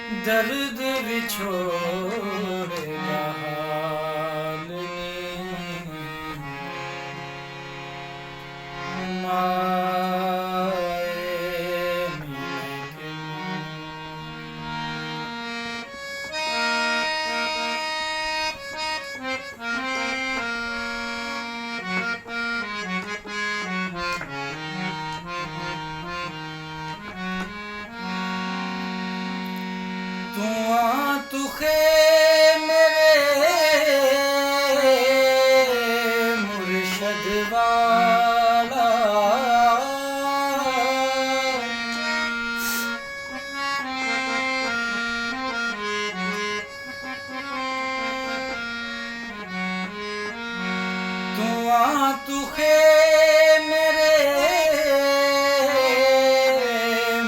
दर्द विछोड़ेगा हाल में माए मिलके तू खे मेरे मुर्शद वाला तू खे मेरे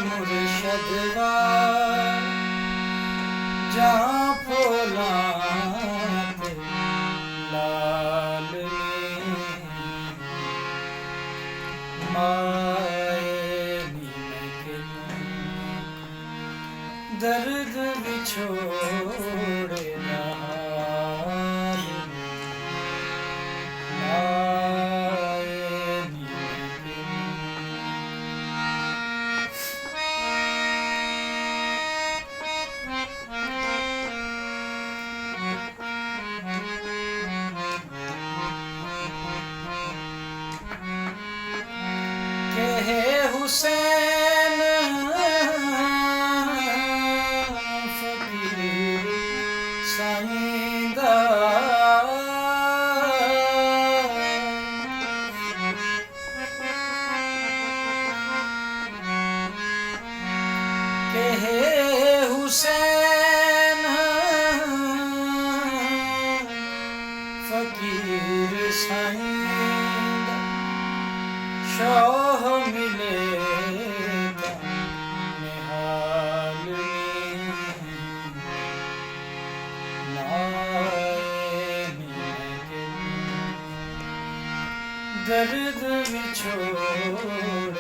मुर्शद वाला जहाँ फौलाद लाल मायनी में दर्द विछोड़े हाल मायनी के हुसैन फकीर साईंदा के हुसैन फकीर साईंदा शाह मिले निहाल में दर्द विछोड़